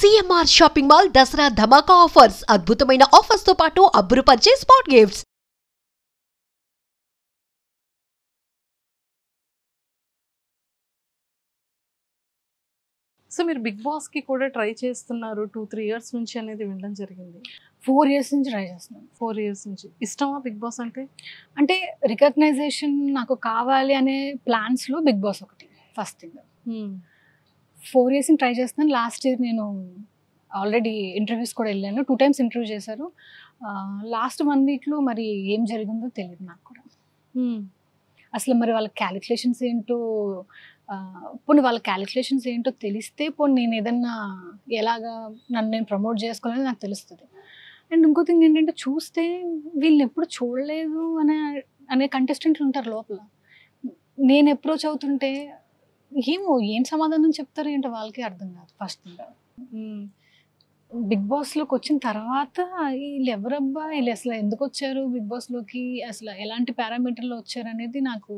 CMR shopping mall Dasara ధమాకా offers అద్భుతమైన offers తో పాటు అబ్బురుపరిచే స్పాట్ గిఫ్ట్స్. సో మీరు బిగ్ బాస్కి కూడా ట్రై చేస్తున్నారు 2-3 ఇయర్స్ నుంచి అనేది వినడం జరిగింది. 4 ఇయర్స్ నుంచి ట్రై చేస్తున్నాను. 4 ఇయర్స్ నుంచి ఇష్టమా బిగ్ బాస్ అంటే? అంటే రికగ్నైజేషన్ నాకు కావాలి అనే ప్లాన్స్లో బిగ్ బాస్ ఒకటి ఫస్ట్ థింగ్. 4 ఇయర్స్ ట్రై చేస్తున్నాను. లాస్ట్ ఇయర్ నేను ఆల్రెడీ ఇంటర్వ్యూస్ కూడా వెళ్ళాను. 2 times ఇంటర్వ్యూ చేశారు. లాస్ట్ 1 weekలో మరి ఏం జరిగిందో తెలియదు నాకు కూడా. అసలు మరి వాళ్ళ క్యాలిక్యులేషన్స్ ఏంటో, పోనీ వాళ్ళ క్యాలిక్యులేషన్స్ ఏంటో తెలిస్తే పోనీ నేను ఏదన్నా ఎలాగా నన్ను నేను ప్రమోట్ చేసుకోవాలని నాకు తెలుస్తుంది. అండ్ ఇంకో థింగ్ ఏంటంటే చూస్తే వీళ్ళని ఎప్పుడు చూడలేదు అనే కంటెస్టెంట్లు ఉంటారు లోపల. నేను అప్రోచ్ అవుతుంటే ఏం సమాధానం చెప్తారు ఏంటో వాళ్ళకి అర్థం కాదు ఫస్ట్ థింగ్. బిగ్ బాస్లోకి వచ్చిన తర్వాత వీళ్ళు ఎవరబ్బా, వీళ్ళు అసలు ఎందుకు వచ్చారు బిగ్ బాస్లోకి, అసలు ఎలాంటి పారామీటర్లో వచ్చారు అనేది నాకు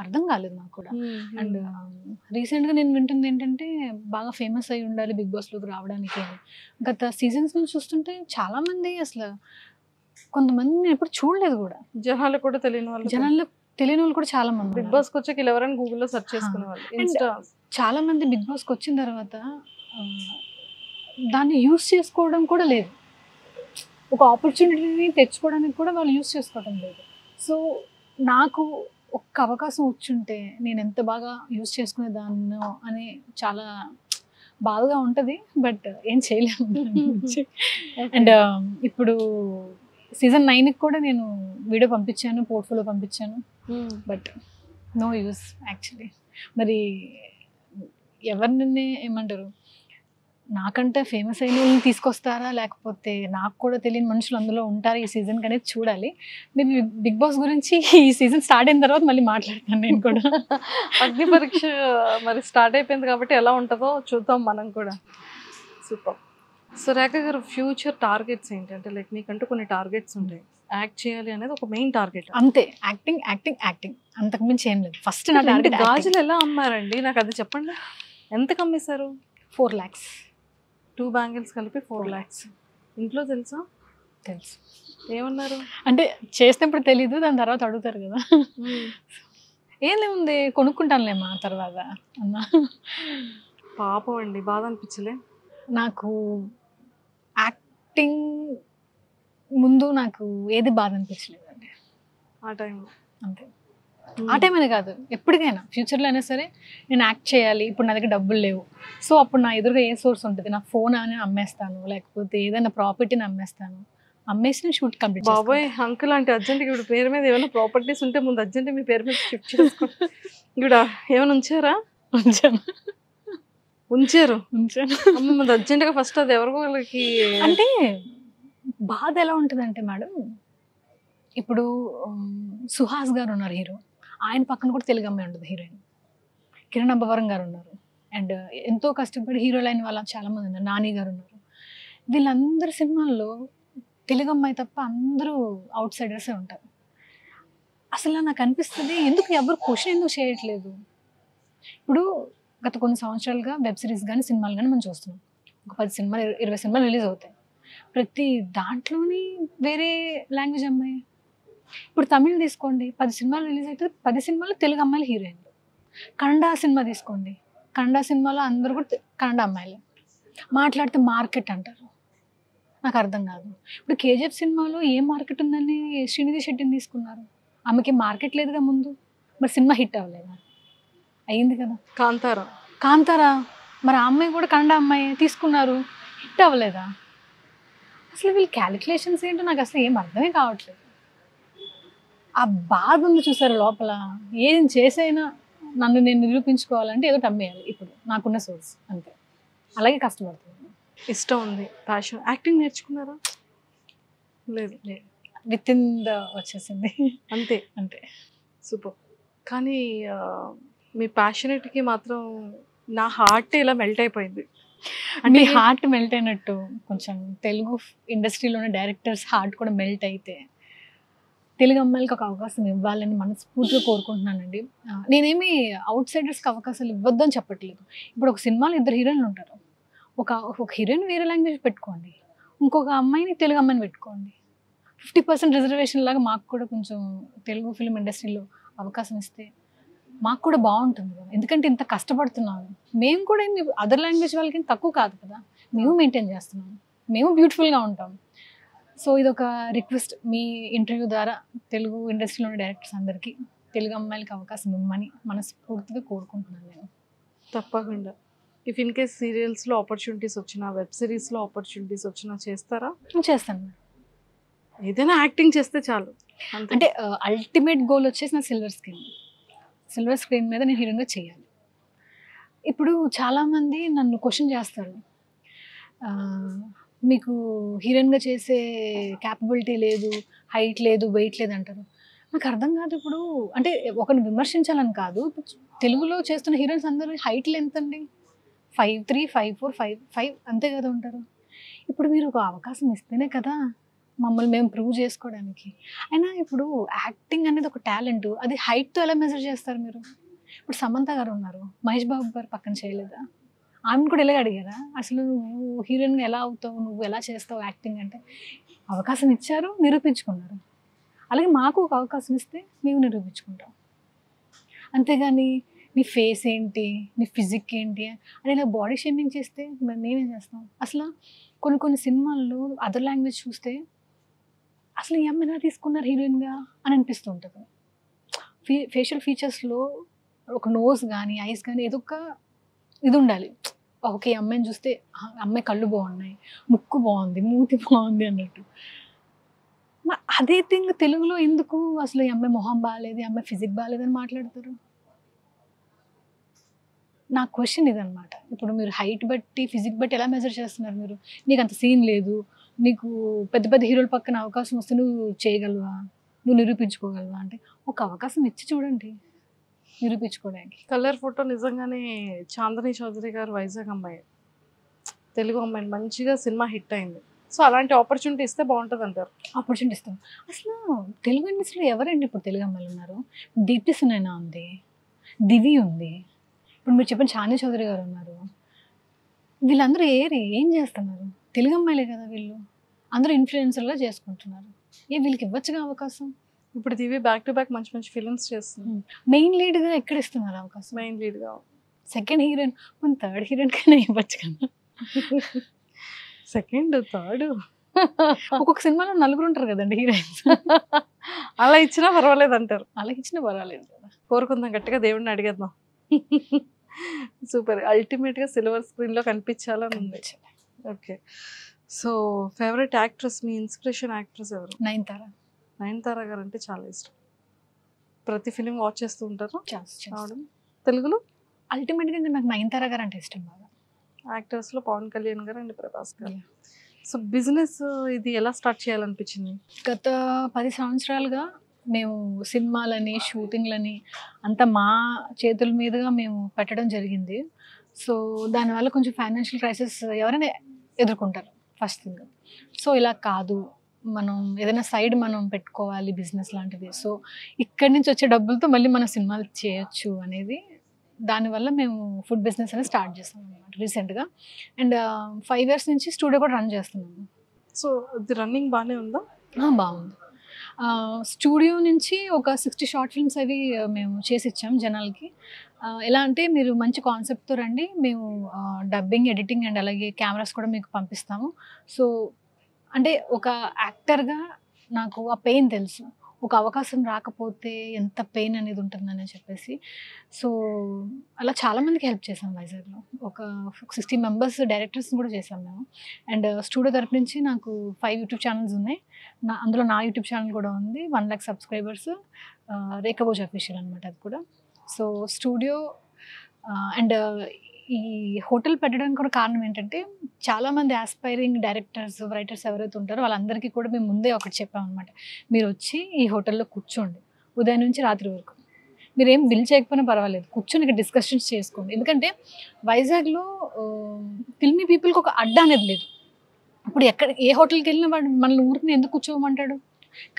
అర్థం కాలేదు నాకు కూడా. అండ్ రీసెంట్గా నేను వింటుంది ఏంటంటే బాగా ఫేమస్ అయి ఉండాలి బిగ్ బాస్లోకి రావడానికి అని. గత సీజన్స్ నుంచి చూస్తుంటే చాలామంది అసలు కొంతమంది నేను ఎప్పుడు చూడలేదు కూడా. జనాలు కూడా తెలియని వాళ్ళు కూడా చాలా మంది బిగ్ బాస్కి వచ్చాక వీళ్ళు ఎవరైనా గూగుల్లో సెర్చ్ చేసుకునే వాళ్ళు. చాలా మంది బిగ్ బాస్కి వచ్చిన తర్వాత దాన్ని యూస్ చేసుకోవడం కూడా లేదు. ఒక ఆపర్చునిటీని తెచ్చుకోవడానికి కూడా వాళ్ళు యూస్ చేసుకోవడం లేదు. సో నాకు ఒక్క అవకాశం వచ్చుంటే నేను ఎంత బాగా యూస్ చేసుకునేదాన్నో అని చాలా బాధగా ఉంటుంది. బట్ ఏం చేయలేము. అండ్ ఇప్పుడు సీజన్ 9కి కూడా నేను వీడియో పంపించాను, పోర్ట్ఫోలియో పంపించాను. But no use actually. మరి ఎవరిని ఏమంటారు, నాకంటే ఫేమస్ అయిన వాళ్ళని తీసుకొస్తారా లేకపోతే నాకు కూడా తెలియని మనుషులు అందులో ఉంటారా ఈ సీజన్కి అనేది చూడాలి. నేను బిగ్ బాస్ గురించి ఈ సీజన్ స్టార్ట్ అయిన తర్వాత మళ్ళీ మాట్లాడతాను నేను కూడా. అగ్ని పరీక్ష మరి స్టార్ట్ అయిపోయింది కాబట్టి ఎలా ఉంటుందో చూద్దాం మనం కూడా. సూపర్. సో రేఖ గారు, ఫ్యూచర్ టార్గెట్స్ ఏంటంటే లైక్ మీకంటూ కొన్ని టార్గెట్స్ ఉంటాయి. యాక్ట్ చేయాలి అనేది ఒక మెయిన్ టార్గెట్. అంతే, యాక్టింగ్ యాక్టింగ్ యాక్టింగ్, అంతకుమించి ఏం లేదు. ఫస్ట్ నా టార్గెట్. గాజులు ఎలా అమ్మారండి నాకు అది చెప్పండి. ఎంతకు అమ్మేశారు? 4 lakhs. 2 బ్యాంగిల్స్ కలిపి 4 lakhs. ఇంట్లో తెలుసా? తెలుసు. ఏమన్నారు? అంటే చేసినప్పుడు తెలీదు, దాని తర్వాత అడుగుతారు కదా. ఏం లేముంది, కొనుక్కుంటానులేమా తర్వాత అన్నా. పాపం అండి, బాధ అనిపించలే? నాకు యాక్టింగ్ ముందు నాకు ఏది బాధ అనిపించలేదండి ఆ టైంలో. అంతే. ఆ టైం అనే కాదు, ఎప్పటికైనా ఫ్యూచర్లో అయినా సరే నేను యాక్ట్ చేయాలి. ఇప్పుడు నా దగ్గర డబ్బులు లేవు, సో అప్పుడు నా ఎదురుగా ఏ సోర్స్ ఉంటుంది, నా ఫోన్ అని అమ్మేస్తాను, లేకపోతే ఏదైనా ప్రాపర్టీని అమ్మేస్తాను, అమ్మేసి నేను షూట్ కంప్లీట్. బాబోయ్ అంకుల్ అంటే అర్జెంట్గా ఇప్పుడు పేరు మీద ఏమైనా ప్రాపర్టీస్ ఉంటే ముందు అర్జెంట్ మీ పేరు మీద షిఫ్ట్ చేసుకోండి. ఇప్పుడు ఏమైనా ఉంచారా? ఉంచారు. అమ్మ ముందు అర్జెంట్గా ఫస్ట్ అది ఎవరికో వాళ్ళకి. అంటే బాధ ఎలా ఉంటుందంటే మేడం, ఇప్పుడు సుహాస్ గారు ఉన్నారు హీరో, ఆయన పక్కన కూడా తెలుగు అమ్మాయి ఉంటుంది హీరోయిన్. కిరణ్ అబ్బవరం గారు ఉన్నారు. అండ్ ఎంతో కష్టపడి హీరోలు అయిన వాళ్ళు చాలామంది ఉన్నారు. నాని గారు ఉన్నారు. వీళ్ళందరి సినిమాల్లో తెలుగు అమ్మాయి తప్ప అందరూ అవుట్ సైడర్సే ఉంటారు. అసలు నాకు అనిపిస్తుంది ఎందుకు ఎవరు క్వశ్చన్ ఎందుకు చేయట్లేదు. ఇప్పుడు గత కొన్ని సంవత్సరాలుగా వెబ్ సిరీస్ కానీ సినిమాలు కానీ మనం చూస్తున్నాం. ఒక 10 సినిమాలు 20 సినిమాలు రిలీజ్ అవుతాయి. ప్రతి దాంట్లోని వేరే లాంగ్వేజ్ అమ్మాయి. ఇప్పుడు తమిళ్ తీసుకోండి, 10 సినిమాలు రిలీజ్ అవుతుంది, 10 సినిమాలు తెలుగు అమ్మాయిలు హీరోయిన్లు. కన్నడ సినిమా తీసుకోండి, కన్నడ సినిమాలో అందరూ కూడా కన్నడ అమ్మాయిలే. మాట్లాడితే మార్కెట్ అంటారు, నాకు అర్థం కాదు. ఇప్పుడు కేజీఎఫ్ సినిమాలో ఏ మార్కెట్ ఉందని శ్రీనిధి శెట్టిని తీసుకున్నారు. ఆమెకి మార్కెట్ లేదుగా ముందు, మరి సినిమా హిట్ అవ్వలేదా? అయ్యింది కదా. కాంతారా మరి ఆ అమ్మాయి కూడా కన్నడ అమ్మాయి తీసుకున్నారు, హిట్ అవ్వలేదా? అసలు వీళ్ళు క్యాలిక్యులేషన్స్ ఏంటో నాకు అసలు ఏం అర్థమే కావట్లేదు. ఆ బాధ ఉంది చూసారు లోపల. ఏం చేసైనా నన్ను నేను నిరూపించుకోవాలంటే ఏదో అమ్మేయాలి ఇప్పుడు నాకున్న సోర్స్, అంతే. అలాగే కష్టపడుతున్నాను. ఇష్టం ఉంది, ప్యాషన్. యాక్టింగ్ నేర్చుకున్నారా? లేదు. విత్ ఇన్ వచ్చేసింది అంతే. అంతే. సూపర్. కానీ మీ ప్యాషనేట్కి మాత్రం నా హార్ట్ ఇలా మెల్ట్ అయిపోయింది. అంటే హార్ట్ మెల్ట్ అయినట్టు కొంచెం తెలుగు ఇండస్ట్రీలోని డైరెక్టర్స్ హార్ట్ కూడా మెల్ట్ అయితే తెలుగు అమ్మాయిలకి ఒక అవకాశం ఇవ్వాలని మనస్ఫూర్తిగా కోరుకుంటున్నానండి. నేనేమి అవుట్ సైడర్స్కి అవకాశాలు ఇవ్వద్దని చెప్పట్లేదు. ఇప్పుడు ఒక సినిమాలో 2 హీరోయిన్లు ఉంటారు, ఒక ఒక హీరోయిన్ వేరే లాంగ్వేజ్ పెట్టుకోండి, ఇంకొక అమ్మాయిని తెలుగు అమ్మాయిని పెట్టుకోండి. 50% రిజర్వేషన్ లాగా మాకు కూడా కొంచెం తెలుగు ఫిల్మ్ ఇండస్ట్రీలో అవకాశం ఇస్తే మాకు కూడా బాగుంటుంది కదా. ఎందుకంటే ఇంత కష్టపడుతున్నాము, మేము కూడా ఏమి అదర్ లాంగ్వేజ్ వాళ్ళకి తక్కువ కాదు కదా, మేము మెయింటైన్ చేస్తున్నాము, మేము బ్యూటిఫుల్గా ఉంటాం. సో ఇది ఒక రిక్వెస్ట్ మీ ఇంటర్వ్యూ ద్వారా తెలుగు ఇండస్ట్రీలో ఉన్న డైరెక్టర్స్ అందరికీ తెలుగు అమ్మాయిలకి అవకాశం ఇవ్వమని మనస్ఫూర్తిగా కోరుకుంటున్నాను నేను. తప్పకుండా. ఇఫ్ ఇన్ కేస్ సీరియల్స్లో ఆపర్చునిటీస్ వచ్చినా, వెబ్ సిరీస్లో ఆపర్చునిటీస్ వచ్చినా చేస్తారా? చేస్తాను మేడం. ఏదైనా యాక్టింగ్ చేస్తే చాలు. అంటే అల్టిమేట్ గోల్ వచ్చేసి నా సిల్వర్ స్క్రీన్ మీద నేను హీరోయిన్గా చేయాలి. ఇప్పుడు చాలామంది నన్ను క్వశ్చన్ చేస్తారు, మీకు హీరోయిన్గా చేసే క్యాపబిలిటీ లేదు, హైట్ లేదు, వెయిట్ లేదు అంటారు. నాకు అర్థం కాదు. ఇప్పుడు అంటే ఒకరిని విమర్శించాలని కాదు, తెలుగులో చేస్తున్న హీరోయిన్స్ అందరూ హైట్లు ఎంత అండి? 5'3", 5'4", 5'5" అంతే కదా ఉంటారు. ఇప్పుడు మీరు ఒక అవకాశం ఇస్తేనే కదా మమ్మల్ని మేము ప్రూవ్ చేసుకోవడానికి. అయినా ఇప్పుడు యాక్టింగ్ అనేది ఒక టాలెంట్, అది హైట్తో ఎలా మెజర్ చేస్తారు మీరు? ఇప్పుడు సమంత గారు ఉన్నారు, మహేష్ బాబు గారు పక్కన చేయలేదా? ఆమెను కూడా ఇలా అడిగారా అసలు నువ్వు హీరోయిన్గా ఎలా అవుతావు, నువ్వు ఎలా చేస్తావు యాక్టింగ్ అంటే? అవకాశం ఇచ్చారు, నిరూపించుకున్నారు. అలాగే మాకు ఒక అవకాశం ఇస్తే మేము నిరూపించుకుంటాం. అంతేగాని నీ ఫేస్ ఏంటి, నీ ఫిజిక్ ఏంటి అని ఇలా బాడీ షేమింగ్ చేస్తే మరి మేమేం చేస్తాం? అసలు కొన్ని సినిమాల్లో అదర్ లాంగ్వేజ్ చూస్తే అసలు ఈ అమ్మాయి ఎలా తీసుకున్నారు హీరోయిన్గా అని అనిపిస్తూ ఉంటుంది. ఫేషియల్ ఫీచర్స్లో ఒక నోస్ కానీ ఐస్ కానీ ఏదో ఒక ఇది ఉండాలి. ఓకే, అమ్మాయిని చూస్తే అమ్మాయి కళ్ళు బాగున్నాయి, ముక్కు బాగుంది, మూతి బాగుంది అన్నట్టు. అదే థింగ్ తెలుగులో ఎందుకు అసలు ఈ అమ్మాయి మొహం బాగాలేదు, ఈ అమ్మాయి ఫిజిక్ బాగాలేదని మాట్లాడతారు? నా క్వశ్చన్ ఇదనమాట. ఇప్పుడు మీరు హైట్ బట్టి ఫిజిక్ బట్టి ఎలా మెజర్ చేస్తున్నారు మీరు? నీకు అంత సీన్ లేదు, నీకు పెద్ద పెద్ద హీరోల పక్కన అవకాశం వస్తే నువ్వు చేయగలవా, నువ్వు నిరూపించుకోగలవా అంటే ఒక అవకాశం ఇచ్చి చూడండి నిరూపించుకోవడానికి. కలర్ ఫోటో నిజంగానే చాందనీ చౌదరి గారు వైజాగ్ అమ్మాయి, తెలుగు అమ్మాయి, మంచిగా సినిమా హిట్ అయింది. సో అలాంటి ఆపర్చునిటీ ఇస్తే బాగుంటుంది అంటారు. ఆపర్చునిటీ ఇస్తాం. అసలు తెలుగు ఇండస్ట్రీలో ఎవరండి ఇప్పుడు తెలుగు అమ్మాయిలు ఉన్నారు? దీప్తి సునైనా ఉంది, దివి ఉంది, ఇప్పుడు మీరు చెప్పిన చాందనీ చౌదరి గారు ఉన్నారు. వీళ్ళందరూ ఏం చేస్తున్నారు? తెలుగు అమ్మాయిలే కదా వీళ్ళు. అందరూ ఇన్ఫ్లుయెన్సర్గా చేసుకుంటున్నారు. వీళ్ళకి ఇవ్వచ్చుగా అవకాశం. ఇప్పుడు దివి బ్యాక్ టు బ్యాక్ మంచి మంచి ఫిల్మ్స్ చేస్తుంది. మెయిన్ లీడ్గా ఎక్కడ ఇస్తున్నారు అవకాశం? మెయిన్ లీడ్గా. సెకండ్ హీరోయిన్, కొన్ని థర్డ్ హీరోయిన్ కన్నా ఇవ్వచ్చు కదా. సెకండ్, థర్డ్ ఒక్కొక్క సినిమాలో నలుగురు ఉంటారు కదండి హీరోయిన్స్. అలా ఇచ్చినా పర్వాలేదు అంటారు. అలా ఇచ్చినా పర్వాలేదు కదా. కోరుకుందాం, గట్టిగా దేవుడిని అడిగేద్దాం. సూపర్. అల్టిమేట్గా సిల్వర్ స్క్రీన్లో కనిపించాలని ఉంది. ఓకే. సో ఫేవరెట్ యాక్ట్రెస్, మీ ఇన్స్పిరేషన్ యాక్ట్రెస్ ఎవరు? నయనతార గారు అంటే చాలా ఇష్టం. ప్రతి ఫిలిం వాచ్ చేస్తూ ఉంటారు. తెలుగులో అల్టిమేట్గా నాకు నయనతార గారు అంటే ఇష్టం బాగా. యాక్టర్స్లో పవన్ కళ్యాణ్ గారు అండ్ ప్రభాస్ గారు. సో బిజినెస్ ఇది ఎలా స్టార్ట్ చేయాలనిపించింది? గత 10 సంవత్సరాలుగా మేము సినిమాలని, షూటింగ్లని అంతా మా చేతుల మీదుగా మేము పెట్టడం జరిగింది. సో దానివల్ల కొంచెం ఫైనాన్షియల్ క్రైసిస్ ఎవరైనా ఎదుర్కొంటారు ఫస్ట్ థింగ్. సో ఇలా కాదు, మనం ఏదైనా సైడ్ మనం పెట్టుకోవాలి బిజినెస్ లాంటిది. సో ఇక్కడి నుంచి వచ్చే డబ్బులతో మళ్ళీ మనం సినిమాలు చేయొచ్చు అనేది, దానివల్ల మేము ఫుడ్ బిజినెస్ అనేది స్టార్ట్ చేస్తాం అనమాట రీసెంట్గా. అండ్ 5 years నుంచి స్టూడియో కూడా రన్ చేస్తున్నాము. సో ఇది రన్నింగ్ బాగానే ఉందా? బాగుంది. స్టూడియో నుంచి ఒక 60 షార్ట్ ఫిల్మ్స్ అవి మేము చేసి ఇచ్చాం జనాలకి. ఎలా అంటే మీరు మంచి కాన్సెప్ట్తో రండి, మేము డబ్బింగ్, ఎడిటింగ్ అండ్ అలాగే కెమెరాస్ కూడా మీకు పంపిస్తాము. సో అంటే ఒక యాక్టర్గా నాకు ఆ పెయిన్ తెలుసు, ఒక అవకాశం రాకపోతే ఎంత పెయిన్ అనేది ఉంటుందని చెప్పేసి. సో అలా చాలామందికి హెల్ప్ చేసాం వైజాగ్లో. ఒక 60 members డైరెక్టర్స్ని కూడా చేసాం మేము. అండ్ స్టూడియో తరపు నుంచి నాకు 5 YouTube ఛానల్స్ ఉన్నాయి. అందులో నా యూట్యూబ్ ఛానల్ కూడా ఉంది, 1 lakh subscribers, రేఖభోజ్ అఫీషియల్ అనమాట అది కూడా. సో స్టూడియో అండ్ ఈ హోటల్ పెట్టడానికి కూడా కారణం ఏంటంటే, చాలామంది ఆస్పైరింగ్ డైరెక్టర్స్, రైటర్స్ ఎవరైతే ఉంటారో వాళ్ళందరికీ కూడా మేము ముందే ఒకటి చెప్పామన్నమాట. మీరు వచ్చి ఈ హోటల్లో కూర్చోండి, ఉదయం నుంచి రాత్రి వరకు మీరేం బిల్ చేయకపోయినా పర్వాలేదు, కూర్చొని ఇక్కడ డిస్కషన్స్ చేసుకోండి. ఎందుకంటే వైజాగ్లో ఫిల్మీ పీపుల్కి ఒక అడ్డా అనేది లేదు. ఇప్పుడు ఏ హోటల్కి వెళ్ళినా వాడు మనల్ని ఊరికి ఎందుకు కూర్చోమంటాడు?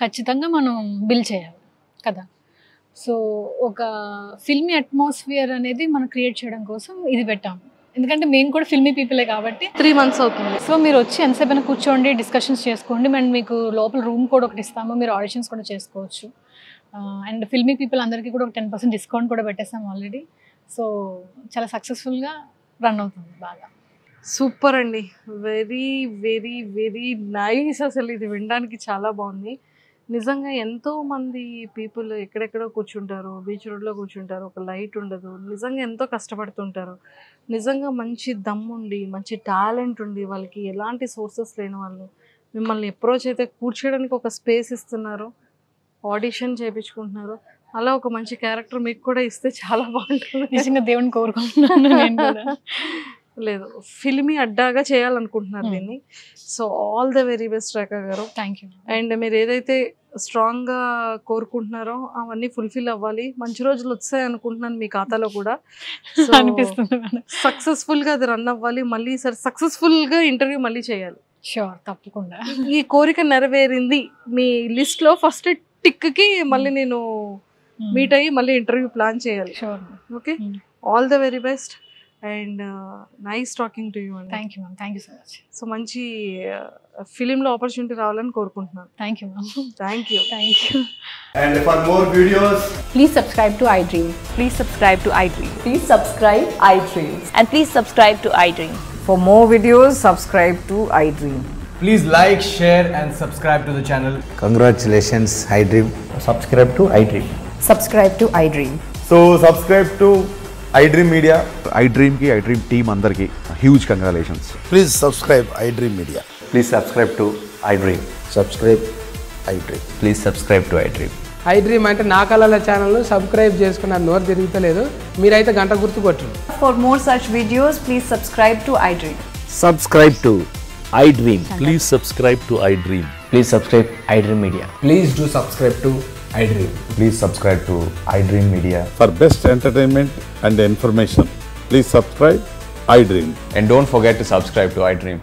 ఖచ్చితంగా మనం బిల్ చేయాలి కదా. సో ఒక ఫిల్మీ అట్మాస్ఫియర్ అనేది మనం క్రియేట్ చేయడం కోసం ఇది పెట్టాము. ఎందుకంటే మేము కూడా ఫిల్మీ పీపులే కాబట్టి 3 months అవుతుంది. సో మీరు వచ్చి ఎంతసేపు కూర్చోండి, డిస్కషన్స్ చేసుకోండి. అండ్ మీకు లోపల రూమ్ కూడా ఒకటి ఇస్తాము, మీరు ఆడిషన్స్ కూడా చేసుకోవచ్చు. అండ్ ఫిల్మీ పీపుల్ అందరికీ కూడా ఒక 10% డిస్కౌంట్ కూడా పెట్టేస్తాం ఆల్రెడీ. సో చాలా సక్సెస్ఫుల్గా రన్ అవుతుంది బాగా. సూపర్ అండి, వెరీ వెరీ వెరీ నైస్. అసలు ఇది వినడానికి చాలా బాగుంది. నిజంగా ఎంతోమంది పీపుల్ ఎక్కడెక్కడో కూర్చుంటారు, బీచ్ రోడ్లో కూర్చుంటారు, ఒక లైట్ ఉండదు, నిజంగా ఎంతో కష్టపడుతుంటారు. నిజంగా మంచి దమ్ముండి మంచి టాలెంట్ ఉండి వాళ్ళకి ఎలాంటి సోర్సెస్ లేని వాళ్ళు మిమ్మల్ని అప్రోచ్ అయితే కూర్చోడానికి ఒక స్పేస్ ఇస్తున్నారు, ఆడిషన్ చేయించుకుంటున్నారు. అలా ఒక మంచి క్యారెక్టర్ మీకు కూడా ఇస్తే చాలా బాగుంటుంది. నిజంగా దేవుని కోరుకుంటున్నాను నేను కూడా. లేదు, ఫిల్మీ అడ్డాగా చేయాలనుకుంటున్నారు దీన్ని. So all the very best Rekha గారు. Thank you. అండ్ మీరు ఏదైతే స్ట్రాంగ్గా కోరుకుంటున్నారో అవన్నీ ఫుల్ఫిల్ అవ్వాలి. మంచి రోజులు వచ్చాయి అనుకుంటున్నాను మీ ఖాతాలో కూడా. అనిపిస్తుంది మేడం. సక్సెస్ఫుల్గా అది రన్ అవ్వాలి. మళ్ళీ సరే సక్సెస్ఫుల్గా ఇంటర్వ్యూ మళ్ళీ చేయాలి. షూర్, తప్పకుండా. ఈ కోరిక నెరవేరింది, మీ లిస్ట్లో ఫస్ట్ టిక్కి మళ్ళీ నేను మీట్ అయ్యి మళ్ళీ ఇంటర్వ్యూ ప్లాన్ చేయాలి. Sure. Okay, all the very best and nice talking to you అండి. Thank you ma'am, thank you so much. So మంచి ఫిలింలో ఆపర్చునిటీ రావాలని కోరుకుంటున్నాను. Thank you ma'am. Thank you. Thank you. And for more videos, Please subscribe to iDream. Please subscribe to iDream. Please subscribe iDream. And please subscribe to iDream. For more videos, subscribe to iDream. please like, share and subscribe to the channel. Congratulations, iDream. Subscribe to iDream. Subscribe to iDream. So subscribe to iDream Media. iDream ki iDream team andarki huge congratulations. Please subscribe iDream Media. Please subscribe to iDream. Subscribe iDream. Please subscribe to iDream. iDream అంటే నా కళల ఛానల్ను subscribe చేసుకున్న నోరు తిరుగుతలేదు, మీరైతే గంట గుర్తు కొట్టండి. For more such videos, please subscribe to iDream. Subscribe to iDream. Please subscribe to iDream. Please subscribe iDream Media. Please do subscribe to iDream. Please subscribe to iDream Media. For best entertainment and information, please subscribe iDream. And don't forget to subscribe to iDream.